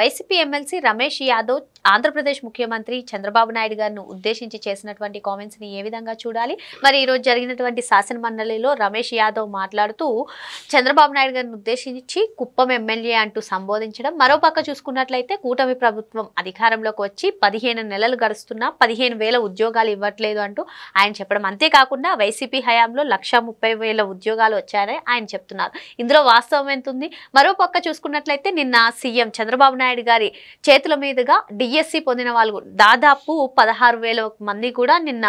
YCP MLC Ramesh Yadav Andhra Pradesh ముఖ్యమంత్రి చంద్రబాబు నాయుడు గారిని ఉద్దేశించి చేసినటువంటి కామెంట్స్ ని ఏ విధంగా చూడాలి? మరి ఈ రోజు జరిగినటువంటి శాసన మండలిలో రమేష్ యాదవ్ మాట్లాడుతూ చంద్రబాబు నాయుడు గారిని ఉద్దేశించి కుప్పం ఎమ్మెల్యే అంటూ సంబోధించడం, మరోపక్క చూసుకున్నట్లయితే కూటమి ప్రభుత్వం అధికారంలోకి వచ్చి 15 నెలలు గడుస్తున్నా 15,000 ఉద్యోగాలు ఇవ్వట్లేదు అంటూ ఆయన చెప్పడం. అంతేకాకుండా వైసీపీ హయాంలో 1,30,000 ఉద్యోగాలు వచ్చాయని ఆయన చెప్తున్నారు. ఇందులో వాస్తవం ఎంత ఉంది? మరోపక్క చూసుకున్నట్లయితే నిన్న సీఎం చంద్రబాబు నాయుడు గారి చేతుల మీదుగా డిఎస్సి పొందిన వాళ్ళు దాదాపు 16,000 మంది కూడా నిన్న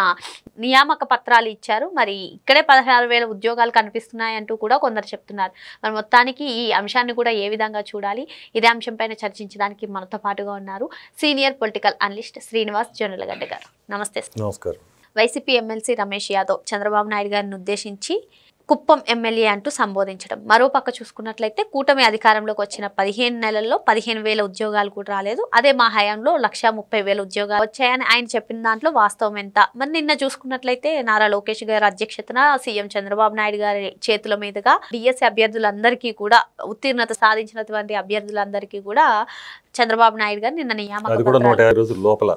నియామక పత్రాలు ఇచ్చారు. మరి ఇక్కడే 16,000 ఉద్యోగాలు కనిపిస్తున్నాయంటూ కూడా కొందరు చెప్తున్నారు. మరి మొత్తానికి ఈ అంశాన్ని కూడా ఏ విధంగా చూడాలి? ఇదే అంశంపైన చర్చించడానికి మనతో పాటుగా ఉన్నారు senior political analyst Srinivas Jonnalagadda గారు. నమస్తే. నమస్కారం. వైసీపీ ఎమ్మెల్సీ రమేష్ యాదవ్ చంద్రబాబు నాయుడు గారిని ఉద్దేశించి కుప్పం ఎమ్మెల్యే అంటూ సంబోధించడం, మరోపక్క చూసుకున్నట్లయితే కూటమి అధికారంలోకి వచ్చిన 15 నెలల్లో 15,000 ఉద్యోగాలు కూడా రాలేదు, అదే మా హయాంలో 1,30,000 ఉద్యోగాలు వచ్చాయని ఆయన చెప్పిన దాంట్లో వాస్తవం ఎంత? మరి నిన్న చూసుకున్నట్లయితే నారా లోకేష్ గారి అధ్యక్షతన సీఎం చంద్రబాబు నాయుడు గారి చేతుల మీదుగా డిఎస్సి అభ్యర్థులందరికీ కూడా ఉత్తీర్ణత సాధించినటువంటి అభ్యర్థులందరికీ కూడా చంద్రబాబు నాయుడు గారు నిన్న నియామక అది కూడా 150 రోజుల లోపల.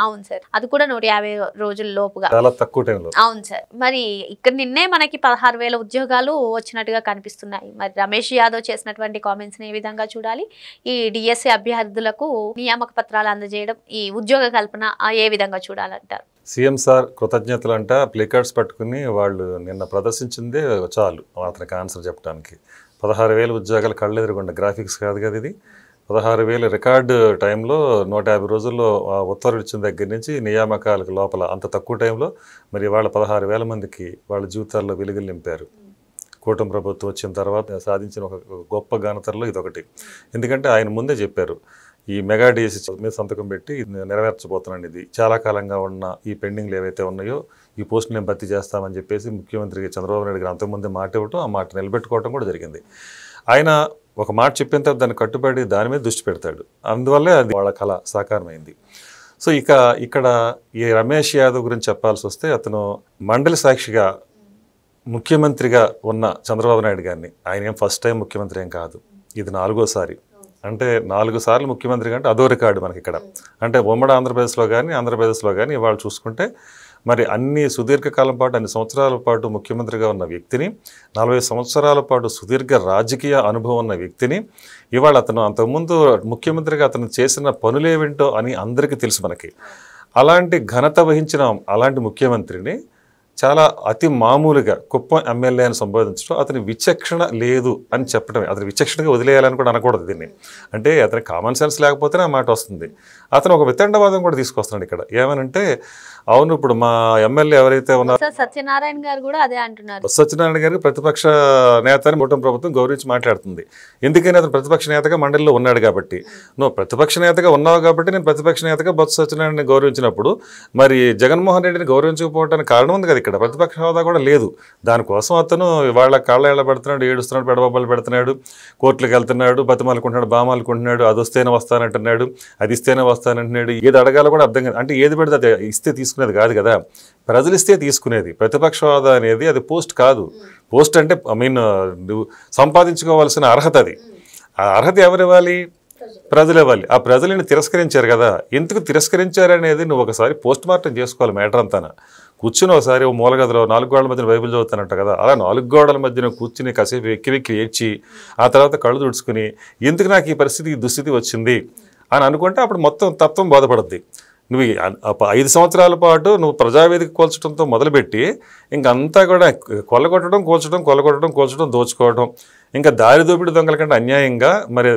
అవును సార్, అది కూడా 150 రోజుల లోపుగా, చాలా తక్కువ టైంలో. అవును సార్. మరి ఇక్కడ నిన్నే మనకి 16,000 ఉద్యోగాలు వచ్చినట్టుగా కనిపిస్తున్నాయి. మరి రమేష్ యాదవ్ చేసినటువంటి కామెంట్స్ ని ఏ విధంగా చూడాలి? ఈ డిఎస్సి అభ్యర్థులకు నియామక పత్రాలు అందజేయడం, ఈ ఉద్యోగ కల్పన ఏ విధంగా చూడాలంటారు? సీఎం సార్ కృతజ్ఞతలు అంట ప్లేకార్డ్స్ పట్టుకుని వాళ్ళు నిన్న ప్రదర్శించిందే చాలు అతనికి ఆన్సర్ చెప్పడానికి. 16,000 ఉద్యోగాలు కళ్ళెదురుగుండా, గ్రాఫిక్స్ కాదు కదా ఇది. 16,000 రికార్డు టైంలో 150 రోజుల్లో ఉత్తర్వులు ఇచ్చిన దగ్గర నుంచి నియామకాలకు లోపల అంత తక్కువ టైంలో మరి వాళ్ళ 16,000 మందికి వాళ్ళ జీవితాల్లో వెలుగులు నింపారు. కూటమి ప్రభుత్వం వచ్చిన తర్వాత సాధించిన ఒక గొప్ప ఘనతల్లో ఇదొకటి. ఎందుకంటే ఆయన ముందే చెప్పారు, ఈ మెగా డిఎస్సి మీద సంతకం పెట్టి నెరవేర్చబోతున్నాను, ఇది చాలా కాలంగా ఉన్న ఈ పెండింగ్లు ఏవైతే ఉన్నాయో ఈ పోస్టులు నేను భర్తీ చేస్తామని చెప్పేసి ముఖ్యమంత్రికి చంద్రబాబు నాయుడు గారు అంతకుముందే మాట ఇవ్వటం, ఆ మాట నిలబెట్టుకోవడం కూడా జరిగింది. ఆయన ఒక మాట చెప్పిన తర్వాత దాన్ని కట్టుబడి దాని మీద దృష్టి పెడతాడు. అందువల్లే అది వాళ్ళ కళ సాకారమైంది. సో ఇక్కడ ఈ రమేష్ యాదవ్ గురించి చెప్పాల్సి వస్తే, అతను మండలి సాక్షిగా ముఖ్యమంత్రిగా ఉన్న చంద్రబాబు నాయుడు గారిని, ఆయన ఏం ఫస్ట్ టైం ముఖ్యమంత్రి ఏం కాదు, ఇది 4వ సారి. అంటే 4 సార్లు ముఖ్యమంత్రి కంటే అదో రికార్డు మనకి ఇక్కడ. అంటే ఉమ్మడి ఆంధ్రప్రదేశ్లో కానీ ఇవాళ చూసుకుంటే మరి అన్ని సుదీర్ఘకాలం పాటు, అన్ని సంవత్సరాల పాటు ముఖ్యమంత్రిగా ఉన్న వ్యక్తిని, 40 సంవత్సరాల పాటు సుదీర్ఘ రాజకీయ అనుభవం ఉన్న వ్యక్తిని, ఇవాళ అతను అంతకుముందు ముఖ్యమంత్రిగా అతను చేసిన పనులేవింటో అని అందరికీ తెలుసు మనకి. అలాంటి ఘనత వహించిన అలాంటి ముఖ్యమంత్రిని చాలా అతి మామూలుగా కుప్పం ఎమ్మెల్యే అని సంబోధించడం అతని విచక్షణ లేదు అని చెప్పడమే. అతని విచక్షణగా వదిలేయాలని కూడా అనకూడదు దీన్ని. అంటే అతని కామన్ సెన్స్ లేకపోతేనే ఆ మాట వస్తుంది. అతను ఒక వితండవాదం కూడా తీసుకొస్తున్నాడు ఇక్కడ. ఏమనంటే, అవును ఇప్పుడు మా ఎమ్మెల్యే ఎవరైతే ఉన్నారో సత్యనారాయణ గారు కూడా అదే అంటున్నారు. సత్యనారాయణ గారికి ప్రతిపక్ష నేతని కూటమి ప్రభుత్వం గౌరవించి మాట్లాడుతుంది. ఎందుకని? అతను ప్రతిపక్ష నేతగా మండలిలో ఉన్నాడు కాబట్టి. నువ్వు ప్రతిపక్ష నేతగా ఉన్నావు కాబట్టి నేను ప్రతిపక్ష నేతగా బొత్స సత్యనారాయణని గౌరవించినప్పుడు మరి జగన్మోహన్ రెడ్డిని గౌరవించకపోవడానికి కారణం ఉంది కదా. ఇక్కడ ప్రతిపక్ష హోదా కూడా లేదు. దానికోసం అతను వాళ్ళ కాళ్ళ ఎళ్ళ పెడుతున్నాడు, ఏడుస్తున్నాడు, పెడబొబ్బలు పెడుతున్నాడు, కోర్టులకు వెళ్తున్నాడు, బతిమాలుకుంటున్నాడు, బామాలుకుంటున్నాడు, అది వస్తేనే వస్తానంటున్నాడు, అది ఇస్తేనే వస్తానంటున్నాడు. ఏది అడగాలో కూడా అర్థం కాదు. అంటే ఏది పెడితే అది ఇస్తే తీసుకునేది కాదు కదా, ప్రజలు ఇస్తే తీసుకునేది. ప్రతిపక్ష హోదా అనేది అది పోస్ట్ కాదు. పోస్ట్ అంటే నువ్వు సంపాదించుకోవాల్సిన అర్హత. అది ఆ అర్హత ఎవరు ఇవ్వాలి? ప్రజలు ఇవ్వాలి. ఆ ప్రజలని తిరస్కరించారు కదా. ఎందుకు తిరస్కరించారనేది నువ్వు ఒకసారి పోస్ట్ మార్టం చేసుకోవాలి. మ్యాటర్ అంతా కూర్చుని ఒకసారి ఓ మూలగదిలో 4 గోడల మధ్యన బైబిల్ చదువుతానంట కదా, అలా 4 గోడల మధ్యన కూర్చుని కాసేపు వెక్కి ఏడ్చి ఆ తర్వాత కళ్ళు తుడుచుకుని ఎందుకు నాకు ఈ పరిస్థితి, ఈ దుస్థితి వచ్చింది అని అనుకుంటే అప్పుడు మొత్తం తత్వం బోధపడుద్ది. నువ్వు 5 సంవత్సరాల పాటు నువ్వు ప్రజావేదిక కూల్చడంతో మొదలుపెట్టి ఇంకంతా కూడా కొల్లగొట్టడం, కూల్చడం, దోచుకోవడం, ఇంకా దారి దోపిడి దొంగల కంటే అన్యాయంగా మరి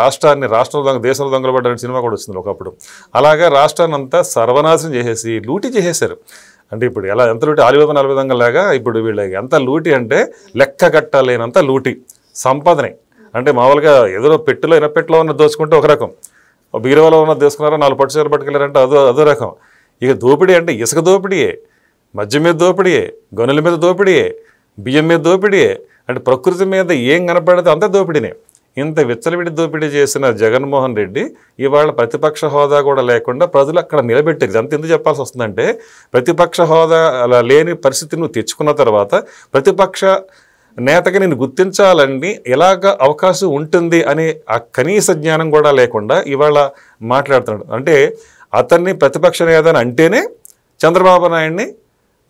రాష్ట్రంలో దేశంలో దొంగలు పడ్డారని సినిమా కూడా వచ్చింది ఒకప్పుడు. అలాగా రాష్ట్రాన్ని అంతా సర్వనాశనం చేసేసి లూటీ చేసేశారు. అంటే ఇప్పుడు ఎంత లూటీ, ఆలిబాబా 40 దొంగలాగా ఇప్పుడు వీళ్ళకి ఎంత లూటీ అంటే లెక్క కట్టలేనంత లూటీ సంపాదనే. అంటే మామూలుగా ఎదురో ఇనపెట్టెలో ఉన్న దోచుకుంటే ఒక రకం, బీరువాలో ఉన్న దోసుకున్నారో 4 పట్టు చీరలు పట్టుకెళ్ళారంటే అదో రకం. ఇక దోపిడీ అంటే ఇసుక దోపిడీయే, మద్యం మీద దోపిడీయే, గనుల మీద దోపిడీయే, బియ్యం మీద దోపిడీయే. అంటే ప్రకృతి మీద ఏం కనపడదు అంతా దోపిడీనే. ఇంత విచ్చలవిడి దోపిడీ చేసిన జగన్మోహన్ రెడ్డి ఇవాళ ప్రతిపక్ష హోదా కూడా లేకుండా ప్రజలు అక్కడ నిలబెట్టారు. అంత ఎందుకు చెప్పాల్సి వస్తుందంటే, ప్రతిపక్ష హోదా అలా లేని పరిస్థితి నువ్వు తెచ్చుకున్న తర్వాత ప్రతిపక్ష నేతగా నేను గుర్తించాలని ఎలాగ అవకాశం ఉంటుంది అనే ఆ కనీస జ్ఞానం కూడా లేకుండా ఇవాళ మాట్లాడుతున్నాడు. అంటే అతన్ని ప్రతిపక్ష నేత అంటేనే చంద్రబాబు నాయుడిని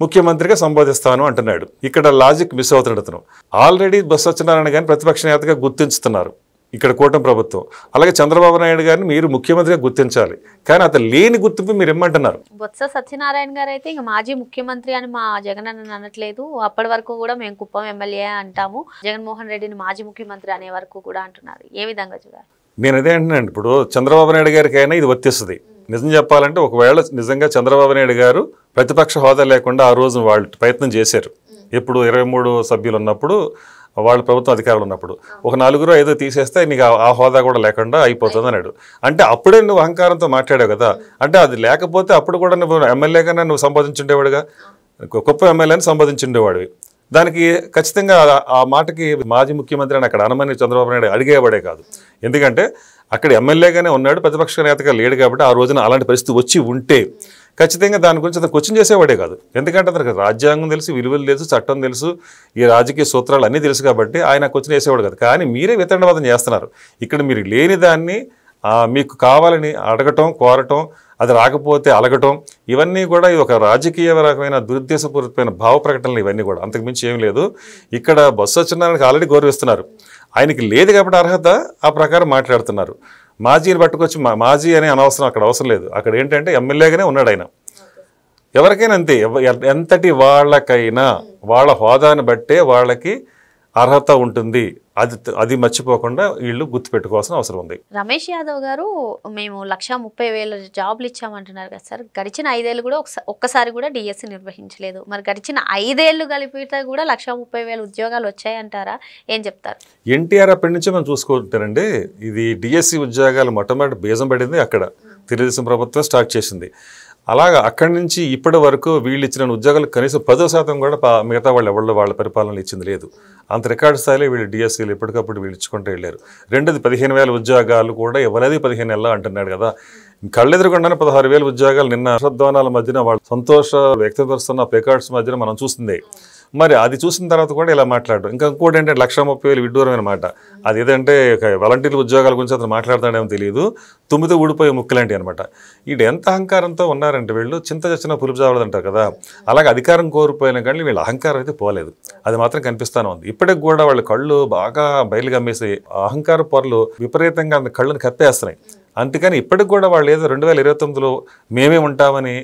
ముఖ్యమంత్రిగా సంబోధిస్తాను అంటున్నాడు. ఇక్కడ లాజిక్ మిస్ అవుతున్నాడు అతను. ఆల్రెడీ బొత్స సత్యనారాయణ గారిని ప్రతిపక్ష నేతగా గుర్తించుతున్నారు ఇక్కడ కూటమి ప్రభుత్వం. అలాగే చంద్రబాబు నాయుడు గారిని మీరు ముఖ్యమంత్రిగా గుర్తించాలి, కానీ అతను లేని గుర్తింపు మీరు ఇమ్మంటున్నారు. బొత్స సత్యనారాయణ గారు అయితే ఇక మాజీ ముఖ్యమంత్రి అని మా జగన్ అన్న అనట్లేదు. అప్పటి వరకు కూడా మేము కుప్పం ఎమ్మెల్యే అంటాము, జగన్మోహన్ రెడ్డిని మాజీ ముఖ్యమంత్రి అనే వరకు కూడా అంటున్నారు. ఏ విధంగా చూడాలి? నేను అదే అంటున్నాను. ఇప్పుడు చంద్రబాబు నాయుడు గారికైనా ఇది వర్తిస్తుంది. నిజం చెప్పాలంటే ఒకవేళ నిజంగా చంద్రబాబు నాయుడు గారు ప్రతిపక్ష హోదా లేకుండా ఆ రోజు వాళ్ళు ప్రయత్నం చేశారు. ఇప్పుడు 23 సభ్యులు ఉన్నప్పుడు, వాళ్ళ ప్రభుత్వం అధికారులు ఉన్నప్పుడు ఒక 4 5 తీసేస్తే నీకు ఆ హోదా కూడా లేకుండా అయిపోతుంది అన్నాడు. అంటే అప్పుడే నువ్వు అహంకారంతో మాట్లాడావు కదా. అంటే అది లేకపోతే అప్పుడు కూడా నువ్వు ఎమ్మెల్యేగానే నువ్వు సంపాదించుండేవాడుగా, గొప్ప ఎమ్మెల్యేని సంపాదించుండేవాడివి. దానికి ఖచ్చితంగా ఆ మాటకి మాజీ ముఖ్యమంత్రి అని అక్కడ అనమని చంద్రబాబు నాయుడు అడిగేవాడే కాదు. ఎందుకంటే అక్కడ ఎమ్మెల్యేగానే ఉన్నాడు, ప్రతిపక్ష నేతగా లేడు. కాబట్టి ఆ రోజున అలాంటి పరిస్థితి వచ్చి ఉంటే ఖచ్చితంగా దాని గురించి అతను క్వశ్చన్ చేసేవాడే కాదు. ఎందుకంటే అతనికి రాజ్యాంగం తెలుసు, విలువలు తెలుసు, చట్టం తెలుసు, ఈ రాజకీయ సూత్రాలు అన్నీ తెలుసు. కాబట్టి ఆయన క్వశ్చన్ చేసేవాడు కాదు. కానీ మీరే వితండవాదం చేస్తున్నారు. ఇక్కడ మీరు లేని దాన్ని మీకు కావాలని అడగటం, కోరటం, అది రాకపోతే అలగటం, ఇవన్నీ కూడా ఇది ఒక రాజకీయ రకమైన దురుద్దేశపూరితమైన భావ ప్రకటనలు. ఇవన్నీ కూడా అంతకుమించి ఏం లేదు. ఇక్కడ బొత్స సత్యనారాయణకి ఆల్రెడీ గౌరవిస్తున్నారు. ఆయనకి లేదు కాబట్టి అర్హత, ఆ ప్రకారం మాట్లాడుతున్నారు. మాజీని పట్టుకొచ్చి మాజీ అనే అనవసరం, అక్కడ అవసరం లేదు. అక్కడ ఏంటంటే ఎమ్మెల్యేగానే ఉన్నాడు ఆయన. ఎవరికైనా అంతే, ఎంతటి వాళ్ళకైనా వాళ్ళ హోదాని బట్టే వాళ్ళకి అర్హత ఉంటుంది. అది మర్చిపోకుండా వీళ్ళు గుర్తుపెట్టుకోవాల్సిన అవసరం ఉంది. రమేష్ యాదవ్ గారు మేము 1,30,000 జాబ్లు ఇచ్చామంటున్నారు కదా సార్. గడిచిన 5 ఏళ్ళు కూడా ఒక్కసారి కూడా డిఎస్సి నిర్వహించలేదు. మరి గడిచిన 5 ఏళ్ళు కలిపితే కూడా 1,30,000 ఉద్యోగాలు వచ్చాయంటారా? ఏం చెప్తారు? ఎన్టీఆర్ అప్పటి నుంచి మనం చూసుకుంటారండి. ఇది డిఎస్సి ఉద్యోగాలు మొట్టమొదటి బీజం పడింది అక్కడ. తెలుగుదేశం ప్రభుత్వం స్టార్ట్ చేసింది. అలాగా అక్కడి నుంచి ఇప్పటి వరకు వీళ్ళు ఇచ్చిన ఉద్యోగాలు కనీసం 10% కూడా మిగతా వాళ్ళు ఎవరు వాళ్ళ పరిపాలనలు ఇచ్చింది లేదు. అంత రికార్డు స్థాయిలో వీళ్ళు డిఎస్సీలు ఎప్పటికప్పుడు వీళ్ళు ఇచ్చుకుంటూ వెళ్ళారు. రెండోది 15,000 ఉద్యోగాలు కూడా ఇవ్వలేదు, 15 నెలలు అంటున్నాడు కదా. కళ్ళెదురుకుండానే 16,000 ఉద్యోగాలు నిన్న హర్షధ్వానాల మధ్యన వాళ్ళు సంతోష వ్యక్తపరుస్తున్న ప్లేకార్డ్స్ మధ్యన మనం చూస్తుంది. మరి అది చూసిన తర్వాత కూడా ఇలా మాట్లాడడం. ఇంకోటి ఏంటంటే 1,30,000 విడ్డూరమైన మాట. అది ఏదంటే వాలంటీర్ల ఉద్యోగాల గురించి అతను మాట్లాడతాడేమో తెలియదు. తుమ్మితో ఊడిపోయే ముక్కలాంటి అనమాట. వీడు ఎంత అహంకారంతో ఉన్నారంటే వీళ్ళు చింత చచ్చిన పులుపు చావలేదంటారు కదా. అలాగే అధికారం కోల్పోయినా కానీ వీళ్ళ అహంకారం అయితే పోలేదు. అది మాత్రం కనిపిస్తానే ఉంది. ఇప్పటికి కూడా వాళ్ళ కళ్ళు బాగా బయలు గమ్మేసి అహంకార పొరలు విపరీతంగా కళ్ళని కప్పేస్తున్నాయి. అందుకని ఇప్పటికి కూడా వాళ్ళు ఏదో 2029లో మేమే ఉంటామని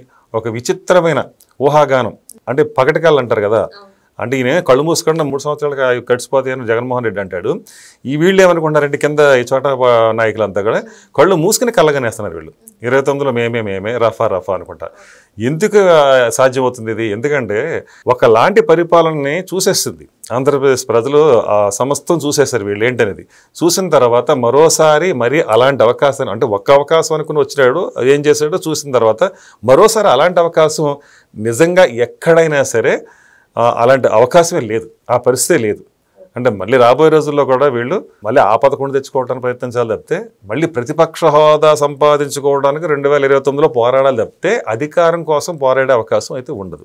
ఒక విచిత్రమైన ఊహాగానం, అంటే పగటికాళ్ళు అంటారు కదా. అంటే ఈయన కళ్ళు మూసుకుండా 3 సంవత్సరాలుగా గడిచిపోతాయని జగన్మోహన్ రెడ్డి అంటాడు. ఈ వీళ్ళు ఏమనుకుంటారంటే కింద ఈ చోట నాయకులంతా కూడా కళ్ళు మూసుకుని కళ్ళగానేస్తున్నారు. వీళ్ళు 29లో మేమే రఫా అనుకుంటా. ఎందుకు సాధ్యమవుతుంది ఇది? ఎందుకంటే ఒకలాంటి పరిపాలనని చూసేస్తుంది ఆంధ్రప్రదేశ్ ప్రజలు. ఆ సమస్తం చూసేశారు వీళ్ళు ఏంటనేది. చూసిన తర్వాత మరోసారి మరి అలాంటి అవకాశం, అంటే ఒక్క అవకాశం అనుకుని వచ్చినాడు, ఏం చేశాడో చూసిన తర్వాత మరోసారి అలాంటి అవకాశం నిజంగా ఎక్కడైనా సరే అలాంటి అవకాశమే లేదు, ఆ పరిస్థితే లేదు. అంటే మళ్ళీ రాబోయే రోజుల్లో కూడా వీళ్ళు మళ్ళీ ఆపదకుండా తెచ్చుకోవడానికి ప్రయత్నించాలి తప్పితే, మళ్ళీ ప్రతిపక్ష హోదా సంపాదించుకోవడానికి 2029లో పోరాడాలి తప్పితే అధికారం కోసం పోరాడే అవకాశం అయితే ఉండదు.